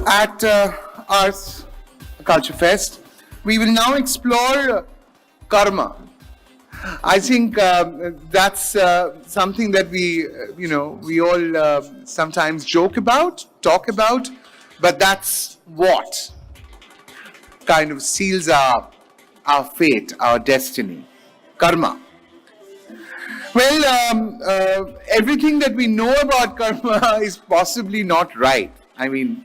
At Arth Culture Fest, we will now explore karma. I think that's something that we all sometimes joke about, talk about, but that's what kind of seals our fate, our destiny. Karma. Well, everything that we know about karma is possibly not right. I mean,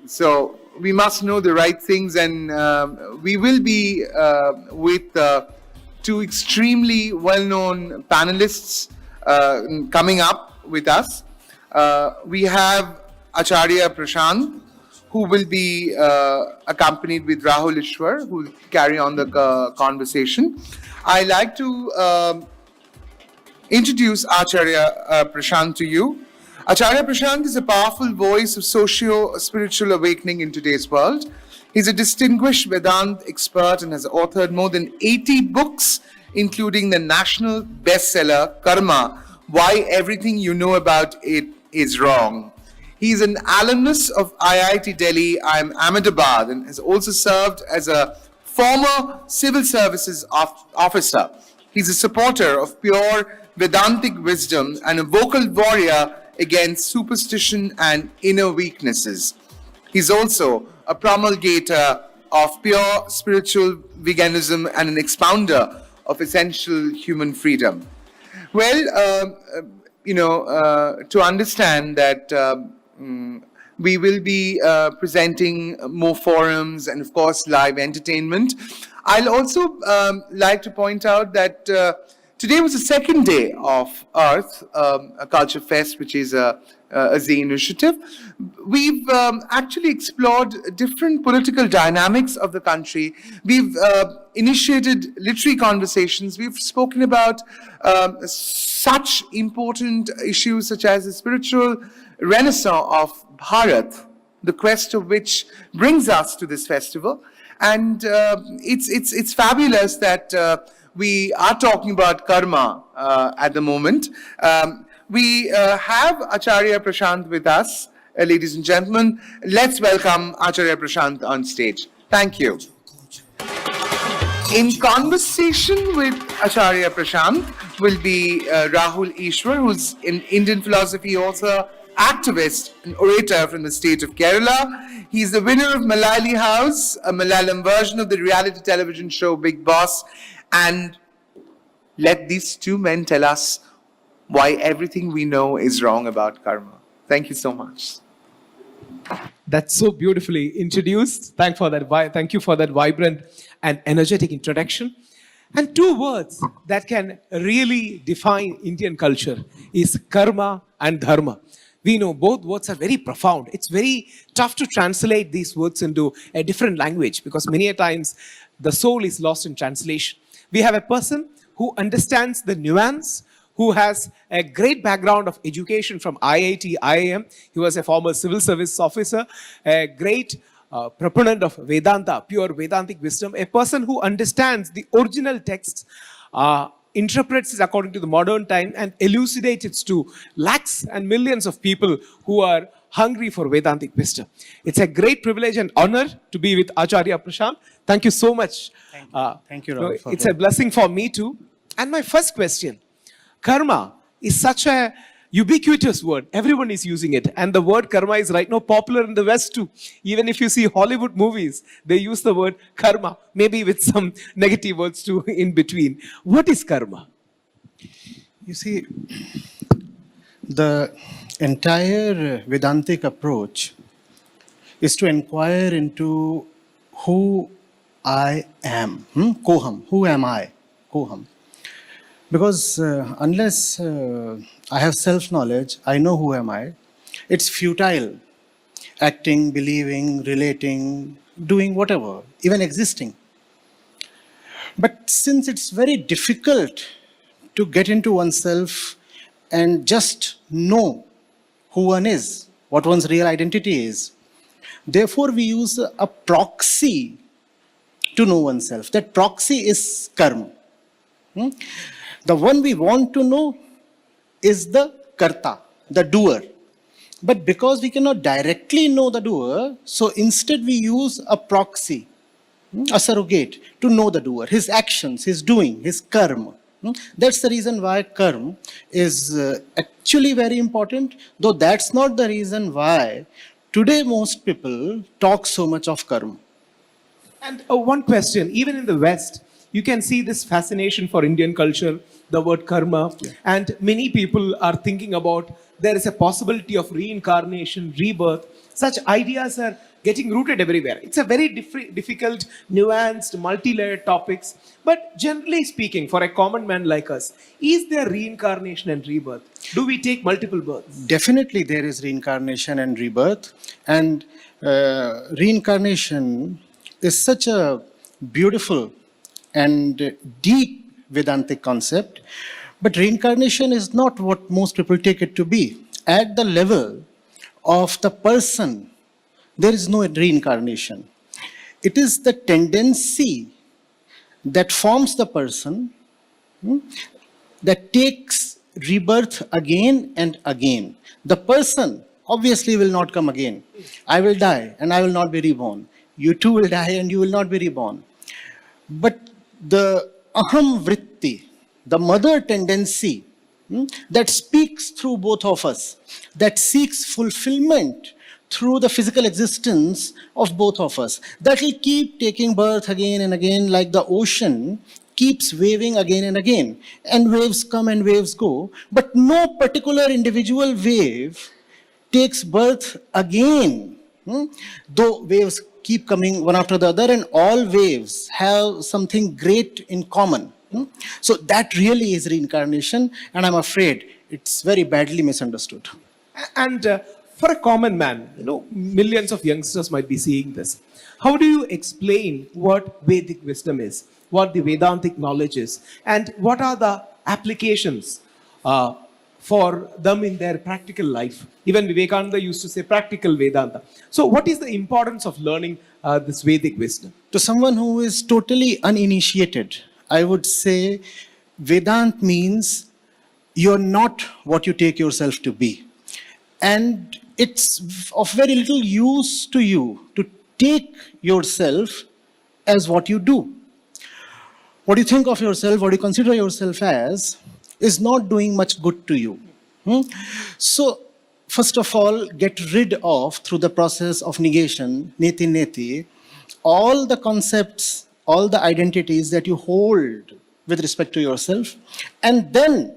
so we must know the right things, and we will be with two extremely well-known panelists coming up with us. We have Acharya Prashant, who will be accompanied with Rahul Ishwar, who will carry on the conversation. I like to introduce Acharya Prashant to you. Acharya Prashant is a powerful voice of socio-spiritual awakening in today's world. He's a distinguished Vedant expert and has authored more than 80 books, including the national bestseller, Karma, Why Everything You Know About It Is Wrong. He's an alumnus of IIT Delhi, IIM Ahmedabad, and has also served as a former civil services officer. He's a supporter of pure Vedantic wisdom and a vocal warrior against superstition and inner weaknesses. He's also a promulgator of pure spiritual veganism and an expounder of essential human freedom. Well, to understand that we will be presenting more forums and, of course, live entertainment. I'll also like to point out that today was the second day of Arth, a Culture Fest, which is a Z initiative. We've actually explored different political dynamics of the country. We've initiated literary conversations. We've spoken about such important issues such as the spiritual renaissance of Bharat, the quest of which brings us to this festival. And it's fabulous that we are talking about karma at the moment. We have Acharya Prashant with us, ladies and gentlemen. Let's welcome Acharya Prashant on stage. Thank you. In conversation with Acharya Prashant will be Rahul Ishwar, who's an Indian philosophy author, activist and orator from the state of Kerala. He's the winner of Malayali House, a Malayalam version of the reality television show Big Boss. And let these two men tell us why everything we know is wrong about karma. Thank you so much. That's so beautifully introduced. Thank you for that vibrant and energetic introduction. And two words that can really define Indian culture is karma and dharma. We know both words are very profound. It's very tough to translate these words into a different language because many a times the soul is lost in translation. We have a person who understands the nuance, who has a great background of education from IIT, IIM. He was a former civil service officer, a great proponent of Vedanta, pure Vedantic wisdom, a person who understands the original texts, interprets it according to the modern time and elucidates it to lakhs and millions of people who are hungry for Vedantic wisdom. It's a great privilege and honor to be with Acharya Prashant. Thank you so much. Thank you, Rahul. It's a blessing for me too. And my first question, karma is such a ubiquitous word. Everyone is using it. And the word karma is right now popular in the West too. Even if you see Hollywood movies, they use the word karma, maybe with some negative words too in between. What is karma? You see, the entire Vedantic approach is to inquire into who I am. Koham. Who am I? Koham. Because unless I have self-knowledge, I know who am I, it's futile acting, believing, relating, doing whatever, even existing. But since it's very difficult to get into oneself and just know who one is, what one's real identity is, therefore we use a proxy to know oneself. That proxy is karma. The one we want to know is the karta, the doer. But because we cannot directly know the doer, so instead we use a proxy, a surrogate to know the doer, his actions, his doing, his karma. That's the reason why karma is actually very important, though that's not the reason why today most people talk so much of karma. And one question, even in the West, you can see this fascination for Indian culture, the word karma, and many people are thinking about there is a possibility of reincarnation, rebirth. Such ideas are getting rooted everywhere. It's a very difficult, nuanced, multi-layered topics. But generally speaking, for a common man like us, is there reincarnation and rebirth? Do we take multiple births? Definitely there is reincarnation and rebirth. And reincarnation is such a beautiful and deep Vedantic concept. But reincarnation is not what most people take it to be. At the level of the person, there is no reincarnation. It is the tendency that forms the person that takes rebirth again and again. The person obviously will not come again. I will die and I will not be reborn. You too will die and you will not be reborn. But the aham vritti, the mother tendency that speaks through both of us, that seeks fulfillment through the physical existence of both of us, that will keep taking birth again and again, like the ocean keeps waving again and again. And waves come and waves go, but no particular individual wave takes birth again. Though waves keep coming one after the other, and all waves have something great in common. So that really is reincarnation, and I'm afraid it's very badly misunderstood. And for a common man, millions of youngsters might be seeing this. How do you explain what Vedic wisdom is, what the Vedantic knowledge is, and what are the applications for them in their practical life? Even Vivekananda used to say practical Vedanta. So what is the importance of learning this Vedic wisdom? To someone who is totally uninitiated, I would say Vedant means you're not what you take yourself to be. And it's of very little use to you to take yourself as what you do. What you think of yourself, what you consider yourself as, is not doing much good to you. So, first of all, get rid of, through the process of negation, neti neti, all the concepts, all the identities that you hold with respect to yourself. And then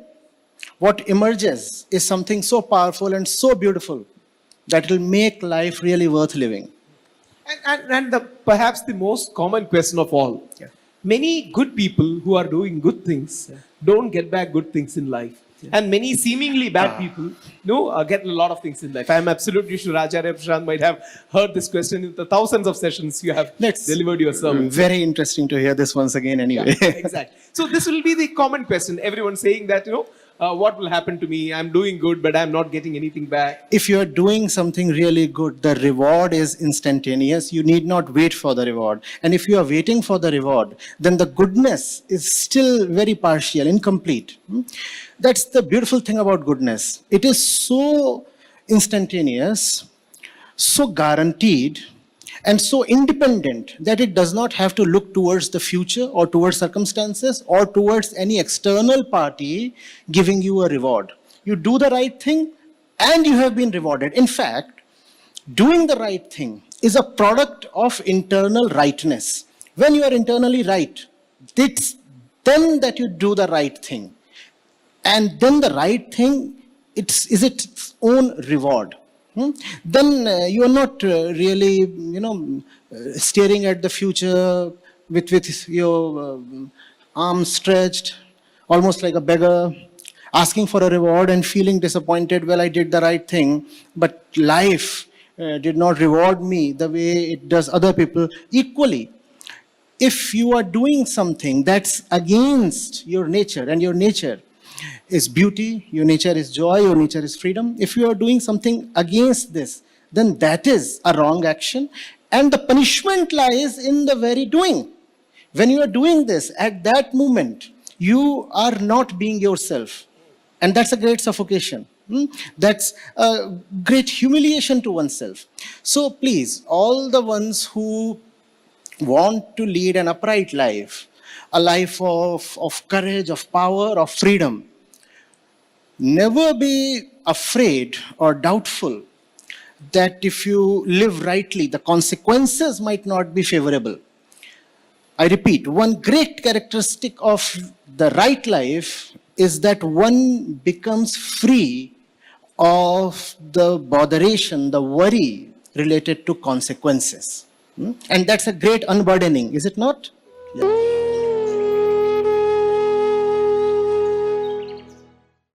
what emerges is something so powerful and so beautiful that will make life really worth living. And perhaps the most common question of all. Many good people who are doing good things don't get back good things in life. And many seemingly bad people get a lot of things in life. I am absolutely sure Acharya Prashant might have heard this question in the thousands of sessions you have delivered your sermon. Very interesting to hear this once again anyway. Yeah, exactly. So this will be the common question. Everyone saying that, what will happen to me? I'm doing good, but I'm not getting anything back. If you're doing something really good, the reward is instantaneous. You need not wait for the reward. And if you are waiting for the reward, then the goodness is still very partial, incomplete. That's the beautiful thing about goodness. It is so instantaneous, so guaranteed, and so independent that it does not have to look towards the future or towards circumstances or towards any external party giving you a reward. You do the right thing and you have been rewarded. In fact, doing the right thing is a product of internal rightness. When you are internally right, it's then that you do the right thing. And then the right thing is its own reward. Then you are not really, staring at the future with your arms stretched, almost like a beggar, asking for a reward and feeling disappointed. Well, I did the right thing, but life did not reward me the way it does other people equally. If you are doing something that's against your nature, and your nature is beauty, your nature is joy, your nature is freedom. If you are doing something against this, then that is a wrong action. And the punishment lies in the very doing. When you are doing this, at that moment, you are not being yourself. And that's a great suffocation. That's a great humiliation to oneself. So please, all the ones who want to lead an upright life, a life of courage, of power, of freedom, never be afraid or doubtful that if you live rightly, the consequences might not be favorable. I repeat, one great characteristic of the right life is that one becomes free of the botheration, the worry related to consequences. And that's a great unburdening, is it not? Yeah.